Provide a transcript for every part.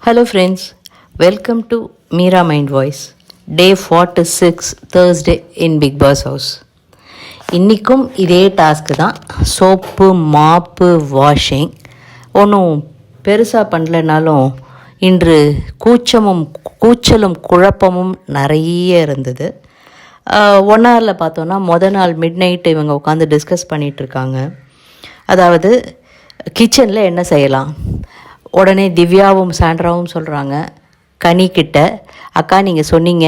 Hello friends, welcome to Meera Mind Voice, Day 46, Thursday in Big Boss House. இன்றைக்கும் இதே task தான். Soap, மாப்பு, washing. ஒன்றும் பெருசாக பண்ணலனாலும் இன்று கூச்சலும் குழப்பமும் நிறைய இருந்தது. 1 ஹவரில் பார்த்தோன்னா நாள் மிட் நைட்டு இவங்க உட்காந்து டிஸ்கஸ் பண்ணிகிட்ருக்காங்க. அதாவது கிச்சனில் என்ன செய்யலாம். உடனே திவ்யாவும் சாண்ட்ராவும் சொல்கிறாங்க கனிக்கிட்ட, அக்கா நீங்கள் சொன்னீங்க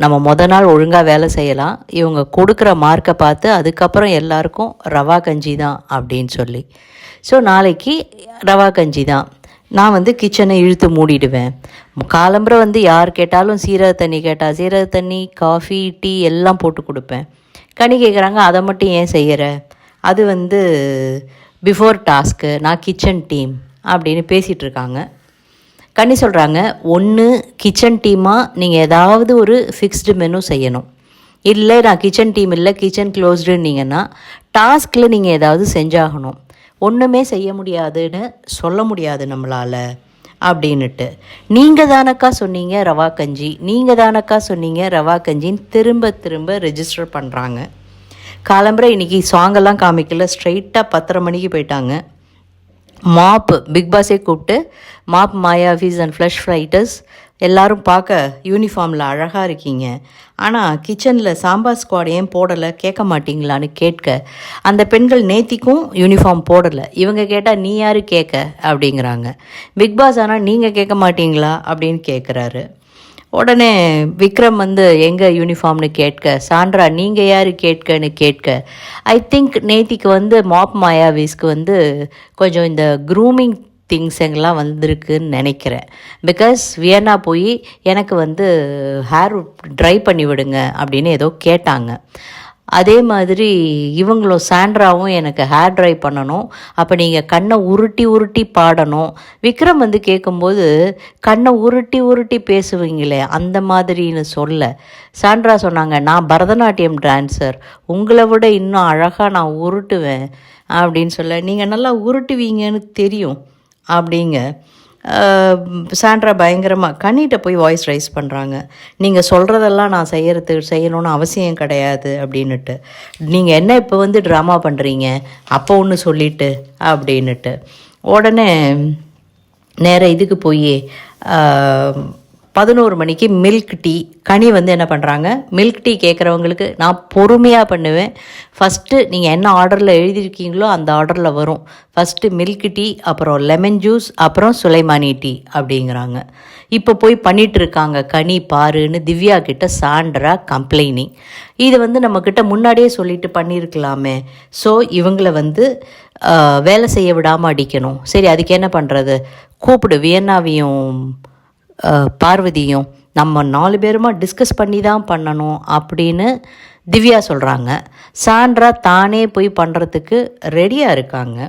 நம்ம நாள் ஒழுங்காக வேலை செய்யலாம், இவங்க கொடுக்குற மார்க்கை பார்த்து அதுக்கப்புறம் எல்லாருக்கும் ரவா கஞ்சி தான் அப்படின்னு சொல்லி. ஸோ நாளைக்கு ரவா கஞ்சி தான். நான் கிச்சனை இழுத்து மூடிடுவேன். காலம்புரை யார் கேட்டாலும் சீரக தண்ணி கேட்டால் சீரக தண்ணி, காஃபி, டீ எல்லாம் போட்டு கொடுப்பேன். கனி கேட்குறாங்க அதை மட்டும் ஏன் செய்கிற, அது பிஃபோர் டாஸ்க்கு, நான் கிச்சன் டீம் அப்படின்னு பேசிகிட்ருக்காங்க. கண்ணி சொல்கிறாங்க, ஒன்று கிச்சன் டீமாக நீங்கள் ஏதாவது ஒரு ஃபிக்ஸ்டு மெனு செய்யணும், இல்லை நான் கிச்சன் டீம் இல்லை கிச்சன் க்ளோஸ்டுன்னீங்கன்னா டாஸ்கில் நீங்கள் ஏதாவது செஞ்சாகணும். ஒன்றுமே செய்ய முடியாதுன்னு சொல்ல முடியாது நம்மளால் அப்படின்னுட்டு. நீங்கள் தானக்கா சொன்னீங்க ரவா கஞ்சி, நீங்கள் தானக்கா சொன்னீங்க ரவா கஞ்சின்னு திரும்ப ரெஜிஸ்டர் பண்ணுறாங்க. காலம்புரை இன்றைக்கி சாங்கெல்லாம் காமிக்கல, ஸ்ட்ரைட்டாக 10:30 மணிக்கு போயிட்டாங்க. மாப் பிக் பாஸே கூப்பிட்டு மாப், மாயாவிஸ் அண்ட் ஃப்ளஷ் ஃப்ரைட்டர்ஸ் எல்லோரும் பார்க்க யூனிஃபார்மில் அழகாக இருக்கீங்க, ஆனால் கிச்சனில் சாம்பார் ஸ்குவாட் ஏன் போடலை கேட்க மாட்டிங்களான்னு கேட்க, அந்த பெண்கள் நேத்திக்கும் யூனிஃபார்ம் போடலை. இவங்க கேட்டால் நீ யார் கேட்க அப்படிங்கிறாங்க. பிக் பாஸ் ஆனால் நீங்கள் கேட்க மாட்டிங்களா அப்படின்னு கேட்குறாரு. உடனே விக்ரம் எங்கே யூனிஃபார்ம்னு கேட்க, சாண்ட்ரா நீங்கள் யார் கேட்கன்னு கேட்க, ஐ திங்க் நேத்திக்கு மாப் மாயாவிஸ்க்கு கொஞ்சம் இந்த க்ரூமிங் திங்ஸ் எங்கெல்லாம் வந்திருக்குன்னு நினைக்கிறேன். பிகாஸ் வியன்னா போய் எனக்கு ஹேர் ட்ரை பண்ணி விடுங்க அப்படின்னு ஏதோ கேட்டாங்க. அதே மாதிரி இவங்களும் சாண்ட்ராவும் எனக்கு ஹேர் ட்ரை பண்ணணும், அப்போ நீங்கள் கண்ணை உருட்டி பாடணும். விக்ரம் கேட்கும்போது கண்ணை உருட்டி பேசுவீங்களே அந்த மாதிரின்னு சொல்ல, சாண்ட்ரா சொன்னாங்க நான் பரதநாட்டியம் டான்ஸர், உங்களை விட இன்னும் அழகாக நான் உருட்டுவேன் அப்படின்னு சொல்ல, நீங்கள் நல்லா உருட்டுவீங்கன்னு தெரியும் அப்படிங்க. சாண்ட்ரா பயங்கரமாக கண்ணிட்ட போய் வாய்ஸ் ரைஸ் பண்ணுறாங்க, நீங்கள் சொல்கிறதெல்லாம் நான் செய்யணும்னு அவசியம் கிடையாது அப்படின்னுட்டு. நீங்கள் என்ன இப்போ ட்ராமா பண்ணுறீங்க, அப்போ ஒன்று சொல்லிட்டு அப்படின்னுட்டு. உடனே நேராக இதுக்கு போய் 11 மணிக்கு மில்க் டீ. கனி என்ன பண்ணுறாங்க, மில்க் டீ கேட்குறவங்களுக்கு நான் பொறுமையாக பண்ணுவேன். ஃபஸ்ட்டு நீங்கள் என்ன ஆர்டரில் எழுதியிருக்கீங்களோ அந்த ஆர்டரில் வரும். ஃபஸ்ட்டு மில்க் டீ, அப்புறம் லெமன் ஜூஸ், அப்புறம் சுலைமானி டீ அப்படிங்கிறாங்க. இப்போ போய் பண்ணிகிட்ருக்காங்க கனி பாருன்னு திவ்யா கிட்ட சாண்ட்ரா கம்ப்ளைனிங். இது நம்மக்கிட்ட முன்னாடியே சொல்லிட்டு பண்ணியிருக்கலாமே. ஸோ இவங்களை வேலை செய்ய விடாமல் அடிக்கணும். சரி அதுக்கு என்ன பண்ணுறது, கூப்பிடு வியன்னாவையும் பார்வதியும், நம்ம 4 பேருமா டிஸ்கஸ் பண்ணி தான் பண்ணணும் அப்படின்னு திவ்யா சொல்கிறாங்க. சாண்ட்ரா தானே போய் பண்ணுறதுக்கு ரெடியாக இருக்காங்க.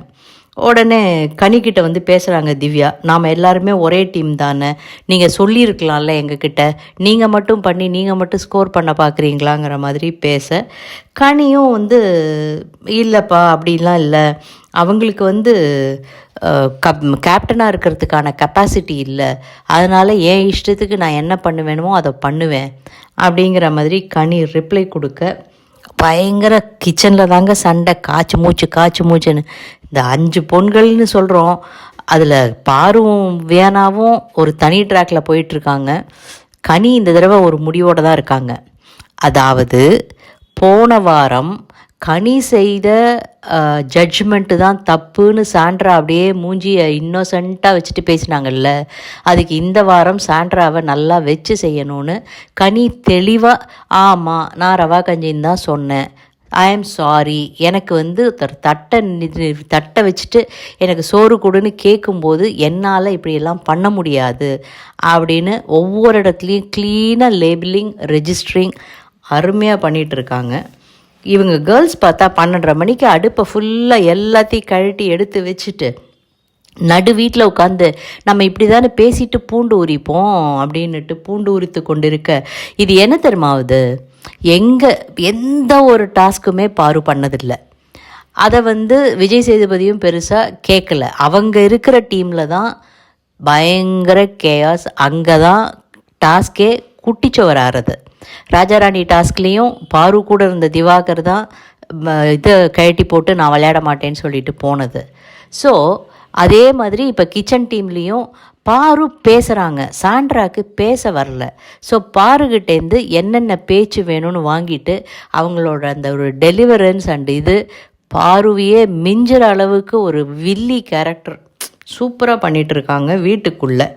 உடனே கனிக்கிட்ட பேசுகிறாங்க திவ்யா, நாம் எல்லாருமே ஒரே டீம் தானே, நீங்கள் சொல்லியிருக்கலாம்ல எங்ககிட்ட, நீங்கள் மட்டும் பண்ணி நீங்கள் மட்டும் ஸ்கோர் பண்ண பார்க்குறீங்களாங்கிற மாதிரி பேச, கனியும் இல்லைப்பா அப்படின்லாம் இல்லை, அவங்களுக்கு கேப்டனாக இருக்கிறதுக்கான கெப்பாசிட்டி இல்லை, அதனால் என் இஷ்டத்துக்கு நான் என்ன பண்ணுவேணுமோ அதை பண்ணுவேன் அப்படிங்கிற மாதிரி கனி ரிப்ளை கொடுக்க, பயங்கர கிச்சனில் தாங்க சண்டை, காய்ச்சி மூச்சுன்னு. இந்த 5 பொண்கள்னு சொல்கிறோம், அதில் பாரும் வியானாவும் ஒரு தனி ட்ராக்கில் போயிட்டுருக்காங்க. கனி இந்த தடவை ஒரு முடிவோடு தான் இருக்காங்க. அதாவது போன வாரம் கனி செய்த ஜட்ஜ்மெண்ட்டு தான் தப்புன்னு சாண்ட்ரா அப்படியே மூஞ்சியை இன்னோசண்ட்டாக வச்சுட்டு பேசினாங்கல்ல, அதுக்கு இந்த வாரம் சாண்ட்ராவை நல்லா வச்சு செய்யணும்னு கனி தெளிவாக, ஆமாம் நான் ரவா கஞ்சின்னு தான் சொன்னேன், ஐ ஆம் சாரி, எனக்கு தட்டை வச்சுட்டு எனக்கு சோறு கொடுன்னு கேட்கும்போது என்னால் இப்படியெல்லாம் பண்ண முடியாது அப்படின்னு ஒவ்வொரு இடத்துலையும் க்ளீனாக லேபிளிங், ரெஜிஸ்டரிங் அருமையாக பண்ணிகிட்ருக்காங்க. இவங்க கேர்ள்ஸ் பார்த்தா 12:30 மணிக்கு அடுப்பை ஃபுல்லாக எல்லாத்தையும் கழட்டி எடுத்து வச்சுட்டு நடு வீட்டில் உட்காந்து நம்ம இப்படி தானே பேசிட்டு பூண்டு உரிப்போம் அப்படின்னுட்டு பூண்டு உரித்து கொண்டு இருக்க, இது என்ன தெரியுமாவது, எந்த ஒரு டாஸ்க்குமே பாரு பண்ணதில்லை. அதை விஜய் சேதுபதியும் பெருசாக கேட்கல. அவங்க இருக்கிற டீமில் தான் பயங்கர கேயாஸ். அங்கே தான் டாஸ்கே குட்டிச்சவர் ஆறது. ராஜாராணி டாஸ்க்லேயும் பாரு கூட இருந்த திவாகர் தான் இதை கழட்டி போட்டு நான் விளையாட மாட்டேன்னு சொல்லிட்டு போனது. ஸோ அதே மாதிரி இப்போ கிச்சன் டீம்லேயும் பாரு பேசுகிறாங்க, சாண்ட்ராக்கு பேச வரல. ஸோ பாருகிட்டேருந்து என்னென்ன பேச்சு வேணும்னு வாங்கிட்டு அவங்களோட அந்த ஒரு டெலிவரன்ஸ் அண்ட் இது பாருவையே மிஞ்சுற அளவுக்கு ஒரு வில்லி கேரக்டர் சூப்பராக பண்ணிகிட்ருக்காங்க. வீட்டுக்குள்ளே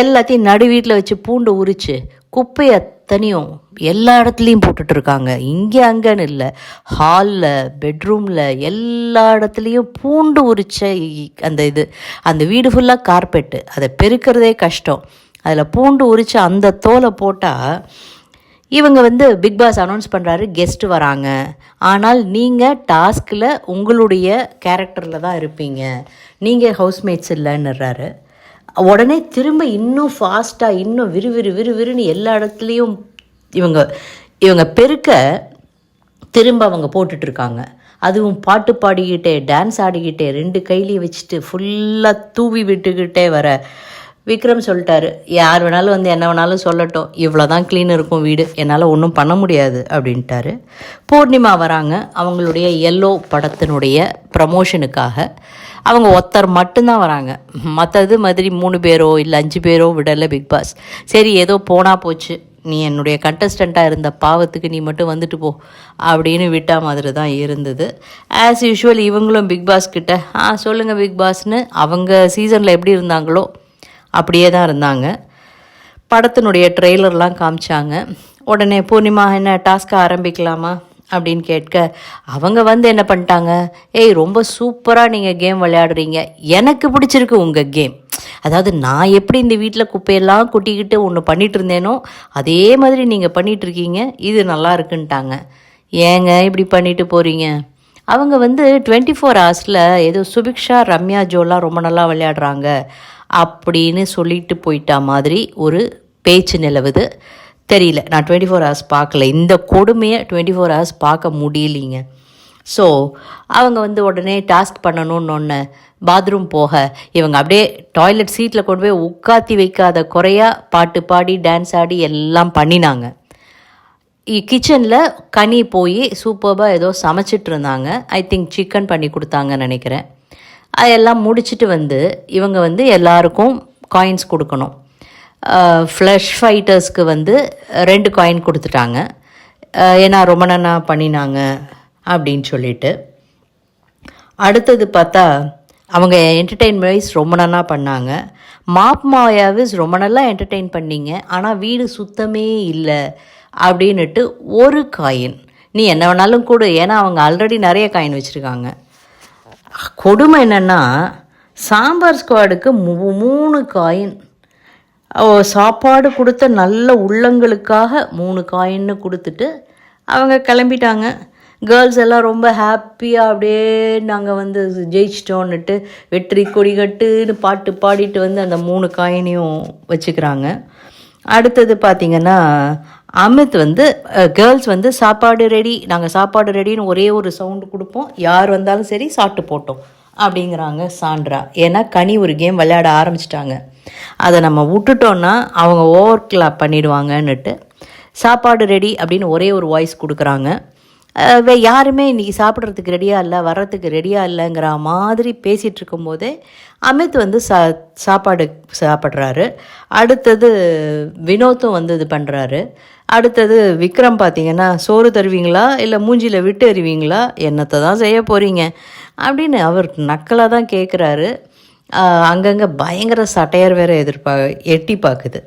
எல்லாத்தையும் நடு வீட்டில் வச்சு பூண்டு உரித்து குப்பை அத்தனையும் எல்லா இடத்துலையும் போட்டுட்ருக்காங்க. இங்கே அங்கேன்னு இல்லை, ஹாலில், பெட்ரூமில், எல்லா இடத்துலையும் பூண்டு உரிச்ச அந்த வீடு ஃபுல்லாக கார்பெட்டு, அதை பெருக்கிறதே கஷ்டம். அதில் பூண்டு உரித்து அந்த தோலை போட்டால் இவங்க பிக் பாஸ் அனௌன்ஸ் பண்ணுறாரு கெஸ்ட்டு வராங்க, ஆனால் நீங்கள் டாஸ்கில் உங்களுடைய கேரக்டரில் தான் இருப்பீங்க, நீங்கள் ஹவுஸ்மேட்ஸ் இல்லைன்னுறாரு. உடனே திரும்ப இன்னும் ஃபாஸ்ட்டாக இன்னும் விறுவிறுன்னு எல்லா இடத்துலையும் இவங்க பெருக்க திரும்ப அவங்க போட்டுட்ருக்காங்க. அதுவும் பாட்டு பாடிக்கிட்டே டான்ஸ் ஆடிக்கிட்டே 2 கையிலையும் வச்சுட்டு ஃபுல்லாக தூவி விட்டுக்கிட்டே வர விக்ரம் சொல்லிட்டாரு, யார் வேணாலும் என்ன வேணாலும் சொல்லட்டும், இவ்வளோ தான் க்ளீன் இருக்கும் வீடு, என்னால் ஒன்றும் பண்ண முடியாது அப்படின்ட்டாரு. பூர்ணிமா வராங்க, அவங்களுடைய எல்லோ படத்தினுடைய ப்ரமோஷனுக்காக. அவங்க ஒருத்தர் மட்டும்தான் வராங்க, மற்றது மாதிரி 3 பேரோ இல்லை 5 பேரோ விடலை பிக் பாஸ். சரி ஏதோ போனால் போச்சு, நீ என்னுடைய கண்டஸ்டண்ட்டாக இருந்த பாவத்துக்கு நீ மட்டும் வந்துட்டு போ அப்படின்னு விட்டா மாதிரி தான் இருந்தது. ஆஸ் யூஷுவல் இவங்களும் பிக் பாஸ் கிட்ட சொல்லுங்கள் பிக் பாஸ்னு அவங்க சீசனில் எப்படி இருந்தாங்களோ அப்படியே தான் இருந்தாங்க. படத்தினுடைய ட்ரெய்லர்லாம் காமிச்சாங்க. உடனே பூர்ணிமா என்ன டாஸ்க்கை ஆரம்பிக்கலாமா அப்படின்னு கேட்க அவங்க என்ன பண்ணிட்டாங்க, ரொம்ப சூப்பராக நீங்கள் கேம் விளையாடுறீங்க, எனக்கு பிடிச்சிருக்கு உங்கள் கேம். அதாவது நான் எப்படி இந்த வீட்டில் குப்பையெல்லாம் கொட்டிக்கிட்டு ஒன்று பண்ணிகிட்டு இருந்தேனோ அதே மாதிரி நீங்கள் பண்ணிகிட்ருக்கீங்க, இது நல்லா இருக்குன்ட்டாங்க. ஏங்க இப்படி பண்ணிட்டு போகிறீங்க? அவங்க 24 ஹவர்ஸில் ஏதோ சுபிக்ஷா ரம்யா ஜோலாம் ரொம்ப நல்லா விளையாடுறாங்க அப்படின்னு சொல்லிட்டு போயிட்டா மாதிரி ஒரு பேச்சு நிலவுது. தெரியல, நான் 24 ஹவர்ஸ் பார்க்கல, இந்த கொடுமையை 24 ஹவர்ஸ் பார்க்க முடியலிங்க. ஸோ அவங்க உடனே டாஸ்க் பண்ணணுன்னு பாத்ரூம் போக இவங்க அப்படியே டாய்லெட் சீட்டில் கொண்டு போய் உட்காத்தி வைக்காத குறையாக பாட்டு பாடி டான்ஸ் ஆடி எல்லாம் பண்ணினாங்க. கிச்சனில் கனி போய் சூப்பராக ஏதோ சமைச்சிட்டு இருந்தாங்க. ஐ திங்க் சிக்கன் பண்ணி கொடுத்தாங்கன்னு நினைக்கிறேன். அதெல்லாம் முடிச்சுட்டு இவங்க எல்லாருக்கும் காயின்ஸ் கொடுக்கணும். ஃப்ளஷ் ஃபைட்டர்ஸ்க்கு 2 காயின் கொடுத்துட்டாங்க, ஏன்னா ரொம்ப நல்லா பண்ணினாங்க அப்படின்னு சொல்லிட்டு. அடுத்தது பார்த்தா அவங்க என்டர்டெயின்மெண்ட் வைஸ் ரொம்ப நல்லா பண்ணாங்க. மாப் மாயாவிஸ் ரொம்ப நல்லா என்டர்டெயின் பண்ணிங்க, ஆனால் வீடு சுத்தமே இல்லை அப்படின்னுட்டு 1 காயின். நீ என்ன வேணாலும் கொடு, ஏன்னா அவங்க ஆல்ரெடி நிறைய காயின் வச்சுருக்காங்க. கொடுமை என்னென்னா சாம்பார் ஸ்குவாடுக்கு 3 காயின், சாப்பாடு கொடுத்த நல்ல உள்ளங்களுக்காக 3 காயின்னு கொடுத்துட்டு அவங்க கிளம்பிட்டாங்க. கேர்ள்ஸ் எல்லாம் ரொம்ப ஹாப்பியாக அப்படியே நாங்கள் ஜெயிச்சிட்டோன்னுட்டு வெற்றி கொடி கட்டுன்னு பாட்டு பாடிட்டு அந்த 3 காயினையும் வச்சுக்கிறாங்க. அடுத்தது பார்த்திங்கன்னா அமித் கேர்ள்ஸ் சாப்பாடு ரெடி, நாங்கள் சாப்பாடு ரெடின்னு ஒரே ஒரு சவுண்டு கொடுப்போம், யார் வந்தாலும் சரி சாப்பிட்டு போட்டோம் அப்படிங்கிறாங்க சாண்ட்ரா. ஏன்னா கனி ஒரு கேம் விளையாட ஆரம்பிச்சிட்டாங்க, அதை நம்ம விட்டுட்டோன்னா அவங்க ஓவர் கிளாப் பண்ணிடுவாங்கன்னுட்டு சாப்பாடு ரெடி அப்படின்னு ஒரே ஒரு வாய்ஸ் கொடுக்குறாங்க. யாருமே இன்றைக்கி சாப்பிட்றதுக்கு ரெடியாக இல்லை, வர்றதுக்கு ரெடியாக இல்லைங்கிற மாதிரி பேசிகிட்டு இருக்கும்போதே அமித் சாப்பாடு சாப்பிட்றாரு. அடுத்தது வினோத்தும் இது பண்ணுறாரு. அடுத்தது விக்ரம் பார்த்திங்கன்னா சோறு தருவீங்களா இல்லை மூஞ்சியில் விட்டு எறிவீங்களா, என்னத்தை தான் செய்ய போகிறீங்க அப்படின்னு அவர் நக்கலாக தான் கேட்குறாரு. அங்கங்கே பயங்கர சட்டையர் வேறு எட்டி பார்க்குது.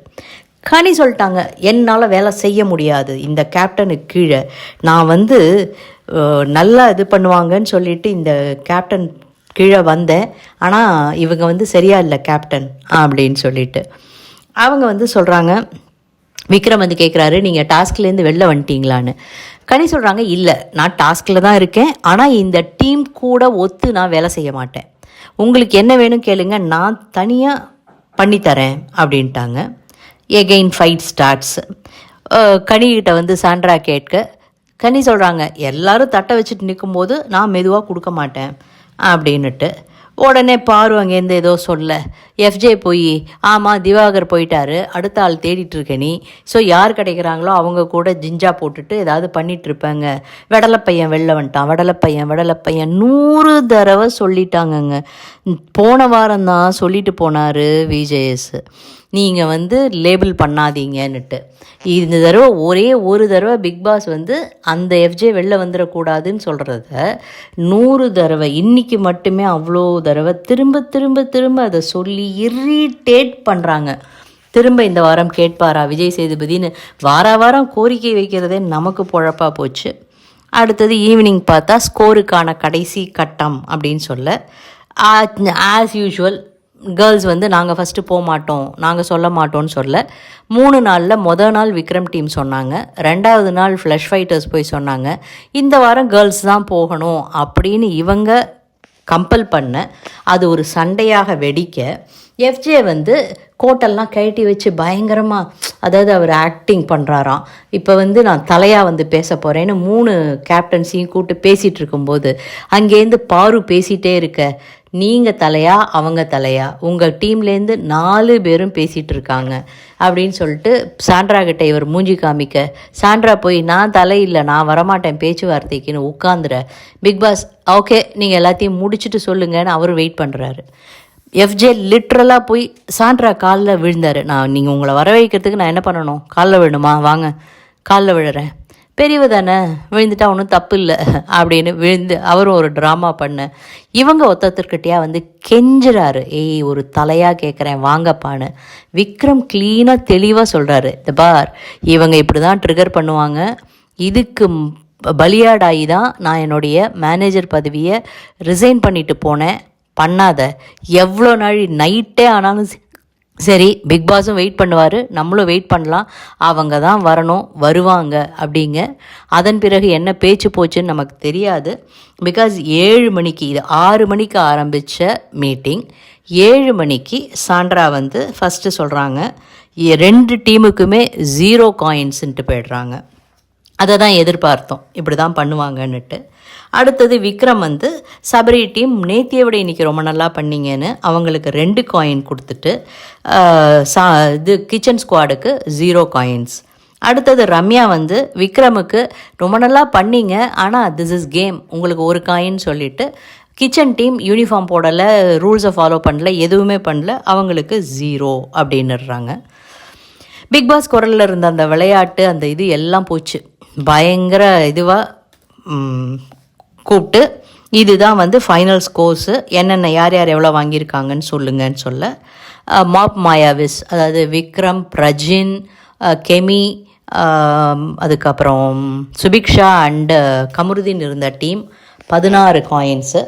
கனி சொல்லிட்டாங்க, என்னால் வேலை செய்ய முடியாது இந்த கேப்டனுக்கு கீழே, நான் நல்லா இது பண்ணுவாங்கன்னு சொல்லிட்டு இந்த கேப்டன் கீழே வந்தேன், ஆனால் இவங்க சரியா இல்லை கேப்டன் அப்படின்னு சொல்லிட்டு அவங்க சொல்கிறாங்க. விக்ரம் கேட்குறாரு, நீங்கள் டாஸ்க்லேருந்து வெளில வந்துட்டீங்களான்னு. கனி சொல்கிறாங்க, இல்லை நான் டாஸ்கில் தான் இருக்கேன், ஆனால் இந்த டீம் கூட ஒத்து நான் வேலை செய்ய மாட்டேன், உங்களுக்கு என்ன வேணும் கேளுங்க, நான் தனியாக பண்ணித்தரேன் அப்படின்ட்டாங்க. Again fight starts. கனிகிட்ட சாண்ட்ரா கேட்க கனி சொல்கிறாங்க, எல்லோரும் தட்டை வச்சுட்டு நிற்கும்போது நான் மெதுவாக கொடுக்க மாட்டேன் அப்படின்னுட்டு. உடனே பாரு அங்கேருந்து ஏதோ சொல்ல எஃப்ஜே போய் ஆமாம் திவாகர் போயிட்டாரு, அடுத்த ஆள் தேடிட்டுருக்க நீ, ஸோ யார் கிடைக்கிறாங்களோ அவங்க கூட ஜிஞ்சா போட்டுட்டு ஏதாவது பண்ணிகிட்ருப்பாங்க, வெடலைப்பையன் வெளில வந்துட்டான், வெடலைப்பையன் 100 தடவை சொல்லிட்டாங்கங்க. போன வாரம் தான் சொல்லிட்டு போனார் விஜேஎஸ், நீங்கள் வந்து லேபிள் பண்ணாதீங்கன்னுட்டு. இந்த தடவை ஒரே ஒரு தடவை பிக் பாஸ் வந்து அந்த எஃப்ஜே வெளில வந்துடக்கூடாதுன்னு சொல்கிறத 100 தடவை, இன்றைக்கி மட்டுமே அவ்வளோ தடவை திரும்ப திரும்ப திரும்ப அதை சொல்லி இரிட்டேட் பண்ணுறாங்க. திரும்ப இந்த வாரம் கேட்பாரா விஜய் சேதுபதினு வாரம் கோரிக்கை வைக்கிறதே நமக்கு பொழப்பாக போச்சு. அடுத்தது ஈவினிங் பார்த்தா ஸ்கோருக்கான கடைசி கட்டம் அப்படின்னு சொல்ல, ஆஸ் யூஷுவல் கேர்ள்ஸ் வந்து நாங்கள் ஃபஸ்ட்டு போக மாட்டோம், நாங்கள் சொல்ல மாட்டோம்னு சொல்ல 3 நாளில் மொதல் நாள் விக்ரம் டீம் சொன்னாங்க, 2வது நாள் ஃப்ளஷ் ஃபைட்டர்ஸ் போய் சொன்னாங்க, இந்த வாரம் கேர்ள்ஸ் தான் போகணும் அப்படின்னு இவங்க கம்பல் பண்ண அது ஒரு சண்டையாக வெடிக்க எஃப்ஜே வந்து கோட்டெல்லாம் கழட்டி வச்சு பயங்கரமாக, அதாவது அவர் ஆக்டிங் பண்ணுறாராம். இப்போ வந்து நான் தலையாக வந்து பேச போகிறேன்னு 3 கேப்டன்ஸையும் கூப்பிட்டு பேசிகிட்டு இருக்கும்போது அங்கேருந்து பாரு பேசிகிட்டே இருக்க, நீங்கள் தலையா அவங்க தலையா, உங்கள் டீம்லேருந்து 4 பேரும் பேசிகிட்டு இருக்காங்க அப்படின்னு சொல்லிட்டு சாண்ட்ரா கிட்ட இவர் மூஞ்சி காமிக்க, சாண்ட்ரா போய் நான் தலை இல்லை, நான் வரமாட்டேன் பேச்சுவார்த்தைக்குன்னு உட்காந்துற. பிக் பாஸ் ஓகே நீங்கள் எல்லாத்தையும் முடிச்சுட்டு சொல்லுங்கன்னு அவரும் வெயிட் பண்ணுறாரு. எஃப்ஜே லிட்ரலாக போய் சாண்ட்ரா காலில் விழுந்தார். நீங்கள் உங்களை வர வைக்கிறதுக்கு நான் என்ன பண்ணணும், காலில் விழணுமா, வாங்க காலில் விழுறேன், பெரியவ தானே விழுந்துட்டா ஒன்றும் தப்பு இல்லை அப்படின்னு விழுந்து அவரும் ஒரு ட்ராமா பண்ண, இவங்க ஒருத்தர்கிட்டையா வந்து கெஞ்சுறாரு, ஏய் ஒரு தலையாக கேட்குறேன் வாங்கப்பான்னு. விக்ரம் க்ளீனாக தெளிவாக சொல்கிறாரு, இந்த பார் இவங்க இப்படி தான் ட்ரிகர் பண்ணுவாங்க, இதுக்கு பலியாடாகி தான் நான் என்னுடைய மேனேஜர் பதவியை ரிசைன் பண்ணிட்டு போனேன், பண்ணாத, எவ்வளோ நாள் நைட்டே ஆனாலும் சரி பிக் பாஸும் வெயிட் பண்ணுவார், நம்மளும் வெயிட் பண்ணலாம், அவங்க தான் வரணும் வருவாங்க அப்படிங்க. அதன் பிறகு என்ன பேச்சு போச்சுன்னு நமக்கு தெரியாது. பிகாஸ் 7 மணிக்கு, இது 6 மணிக்கு ஆரம்பித்த மீட்டிங், 7 மணிக்கு சாண்ட்ரா வந்து ஃபஸ்ட்டு சொல்கிறாங்க 2 டீமுக்குமே 0 காயின்ஸுன்ட்டு போய்டுறாங்க. அதை தான் எதிர்பார்த்தோம், இப்படி தான் பண்ணுவாங்கன்னுட்டு. அடுத்தது விக்ரம் வந்து சபரி டீம் நேத்தியை விட இன்றைக்கி ரொம்ப நல்லா பண்ணிங்கன்னு அவங்களுக்கு 2 காயின் கொடுத்துட்டு இது கிச்சன் ஸ்குவாடுக்கு 0 காயின்ஸ். அடுத்தது ரம்யா வந்து விக்ரமுக்கு ரொம்ப நல்லா பண்ணிங்க, ஆனால் திஸ் இஸ் கேம், உங்களுக்கு 1 காயின் சொல்லிவிட்டு கிச்சன் டீம் யூனிஃபார்ம் போடலை, ரூல்ஸை ஃபாலோ பண்ணல, எதுவுமே பண்ணல, அவங்களுக்கு 0 அப்படின்னுறாங்க. பிக் பாஸ் குரலில் இருந்த அந்த விளையாட்டு அந்த இது எல்லாம் போச்சு. பயங்கர இதுவாக கூப்பிட்டு இதுதான் வந்து ஃபைனல் ஸ்கோர்ஸு, என்னென்ன யார் யார் எவ்வளோ வாங்கியிருக்காங்கன்னு சொல்லுங்கன்னு சொல்ல, மாப் மாயாவிஸ், அதாவது விக்ரம், பிரஜின், கெமி, அதுக்கப்புறம் சுபிக்ஷா அண்டு கமருதீன் இருந்த டீம் 16 காயின்ஸு,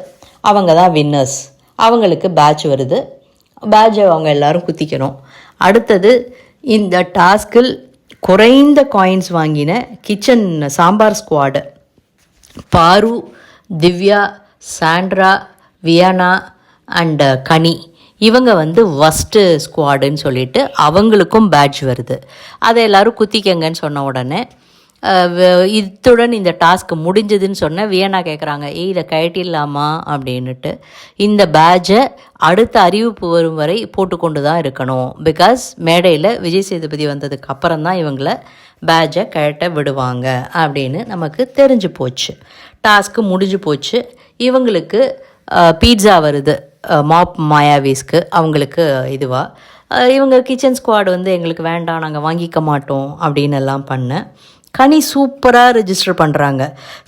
அவங்க தான் வின்னர்ஸ். அவங்களுக்கு பேட்ச் வருது, பேட்சை அவங்க எல்லோரும் குத்திக்கணும். அடுத்தது இந்த டாஸ்கில் குறைந்த காயின்ஸ் வாங்கின கிச்சன் சாம்பார் ஸ்குவாடு பாரு, திவ்யா, சாண்ட்ரா, வியானா அண்ட் கனி, இவங்க வந்து ஃபஸ்ட்டு ஸ்குவாடுன்னு சொல்லிட்டு அவங்களுக்கும் பேட்ச் வருது. அதை எல்லோரும் குத்திக்கங்கன்னு சொன்ன உடனே இத்துடன் இந்த டாஸ்க் முடிஞ்சதுன்னு சொன்ன வியனா கேட்குறாங்க, இதை கழட்டிடலாமா அப்படின்னுட்டு. இந்த பேட்சை அடுத்த அறிவிப்பு வரும் வரை போட்டுக்கொண்டு தான் இருக்கணும், பிகாஸ் மேடையில் விஜய் சேதுபதி வந்ததுக்கு அப்புறம் தான் இவங்களை பேட்சை கழட்ட விடுவாங்க அப்படின்னு நமக்கு தெரிஞ்சு போச்சு. டாஸ்க்கு முடிஞ்சு போச்சு. இவங்களுக்கு பீட்சா வருது மாப் மாயாவீஸ்க்கு, அவங்களுக்கு இதுவாக. இவங்க கிச்சன் ஸ்குவாட் வந்து எங்களுக்கு வேண்டாம், நாங்கள் வாங்கிக்க மாட்டோம் அப்படின்னு எல்லாம் பண்ண. கனி சூப்பராக ரெஜிஸ்டர் பண்ணுறாங்க.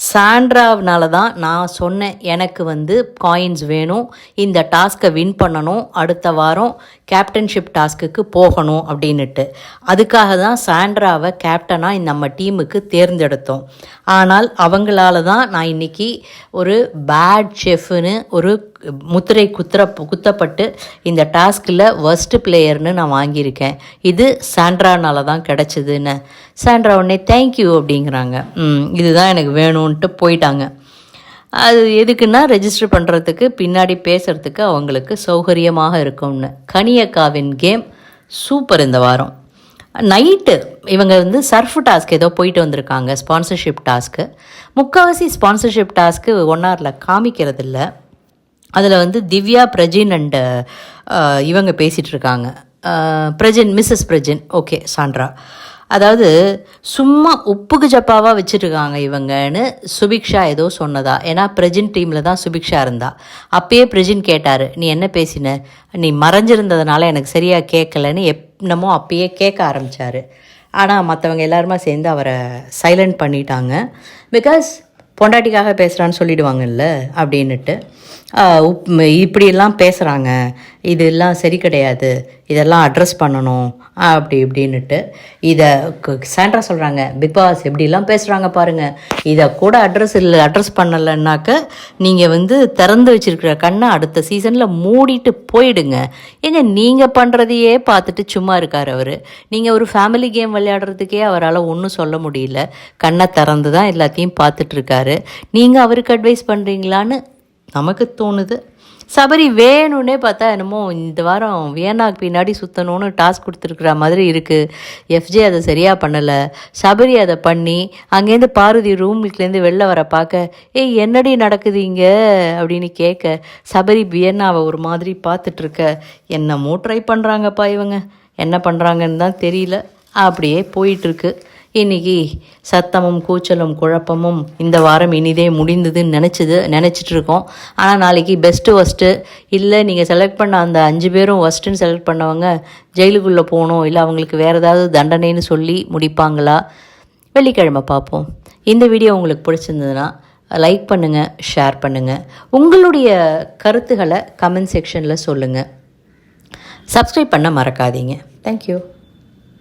சாண்ட்ராவினால தான் நான் சொன்னேன், எனக்கு வந்து காயின்ஸ் வேணும், இந்த டாஸ்க்கை வின் பண்ணணும், அடுத்த வாரம் கேப்டன்ஷிப் டாஸ்க்குக்கு போகணும் அப்படின்னுட்டு. அதுக்காக தான் சாண்ட்ராவை கேப்டனாக நம்ம டீமுக்கு தேர்ந்தெடுத்தோம். ஆனால் அவங்களால தான் நான் இன்றைக்கி ஒரு பேட் ஷெஃப்னு ஒரு முத்திரை குத்தப்பட்டு இந்த டாஸ்கில் ஒர்ஸ்ட் பிளேயர்னு நான் வாங்கியிருக்கேன். இது சாண்ட்ரானால தான் கிடச்சிதுன்னு. சாண்ட்ரா உடனே தேங்க்யூ அப்படிங்கிறாங்க. இதுதான் எனக்கு வேணும்ன்ட்டு போயிட்டாங்க. அது எதுக்குன்னா ரெஜிஸ்டர் பண்ணுறதுக்கு, பின்னாடி பேசுகிறதுக்கு அவங்களுக்கு சௌகரியமாக இருக்கும்னு. கனியக்காவின் கேம் சூப்பர். இந்த வாரம் நைட்டு இவங்க வந்து சர்ஃப் டாஸ்க் ஏதோ போயிட்டு வந்திருக்காங்க, ஸ்பான்சர்ஷிப் டாஸ்க்கு. முக்கால்வாசி ஸ்பான்சர்ஷிப் டாஸ்க்கு 1 ஹவரில் காமிக்கிறதில்ல. அதில் வந்து திவ்யா, பிரஜின் அண்டு இவங்க பேசிகிட்டு இருக்காங்க. Mrs Prajin, okay, Sandra. அதாவது சும்மா உப்புக்கு ஜப்பாவாக வச்சுருக்காங்க இவங்கன்னு சுபிக்ஷா ஏதோ சொன்னதா. ஏன்னா பிரஜின் டீமில் தான் சுபிக்ஷா இருந்தா. அப்பயே பிரஜின் கேட்டார், நீ என்ன பேசின, நீ மறைஞ்சிருந்ததுனால எனக்கு சரியாக கேட்கலன்னு என்னமோ அப்பயே கேட்க ஆரம்பித்தார். ஆனால் மற்றவங்க எல்லாருமா சேர்ந்து அவரை சைலண்ட் பண்ணிட்டாங்க. பிகாஸ் பொண்டாட்டிக்காக பேசுகிறான்னு சொல்லிடுவாங்கல்ல அப்படின்னுட்டு. இப்படியெல்லாம் பேசுகிறாங்க, இதெல்லாம் சரி கிடையாது, இதெல்லாம் அட்ரஸ் பண்ணணும் அப்படி இப்படின்னுட்டு. இதை சாண்ட்ரா சொல்கிறாங்க, பிக் பாஸ் எப்படிலாம் பேசுகிறாங்க பாருங்கள், இதை கூட அட்ரஸ் பண்ணலைன்னாக்க நீங்கள் வந்து திறந்து வச்சுருக்கிற கண்ணை அடுத்த சீசனில் மூடிட்டு போயிடுங்க. ஏங்க நீங்கள் பண்ணுறதையே பார்த்துட்டு சும்மா இருக்கார் அவர். நீங்கள் ஒரு ஃபேமிலி கேம் விளையாடுறதுக்கே அவரால் ஒன்றும் சொல்ல முடியல, கண்ணை திறந்து தான் எல்லாத்தையும் பார்த்துட்ருக்காரு. நீங்கள் அவருக்கு அட்வைஸ் பண்ணுறீங்களான்னு நமக்கு தோணுது. சபரி வேணும்னே பார்த்தா என்னமோ இந்த வாரம் வியன்னாக்கு பின்னாடி சுற்றணும்னு டாஸ்க் கொடுத்துருக்குற மாதிரி இருக்குது. எஃப்ஜே அதை சரியாக பண்ணலை. சபரி அதை பண்ணி அங்கேருந்து பார்வதி ரூம்லேருந்து வெளில வர பார்க்க, ஏய் என்னடி நடக்குது இங்கே அப்படின்னு கேட்க, சபரி வியன்னாவை ஒரு மாதிரி பார்த்துட்ருக்க. என்னமோ ட்ரை பண்ணுறாங்கப்பா இவங்க, என்ன பண்ணுறாங்கன்னு தான் தெரியல. அப்படியே போயிட்டுருக்கு. இன்றைக்கி சத்தமும் கூச்சலும் குழப்பமும் இந்த வாரம் இனிதே முடிந்ததுன்னு நினச்சிட்டு இருக்கோம். ஆனால் நாளைக்கு பெஸ்ட்டு ஒஸ்ட்டு இல்லை, நீங்கள் செலக்ட் பண்ண அந்த 5 பேரும் ஒஸ்ட்டுன்னு செலக்ட் பண்ணவங்க ஜெயிலுக்குள்ளே போகணும், இல்லை அவங்களுக்கு வேறு ஏதாவது தண்டனைன்னு சொல்லி முடிப்பாங்களா? வெள்ளிக்கிழமை பார்ப்போம். இந்த வீடியோ உங்களுக்கு பிடிச்சிருந்ததுன்னா லைக் பண்ணுங்கள், ஷேர் பண்ணுங்கள். உங்களுடைய கருத்துக்களை கமெண்ட் செக்ஷனில் சொல்லுங்கள். சப்ஸ்கிரைப் பண்ண மறக்காதீங்க. தேங்க்யூ.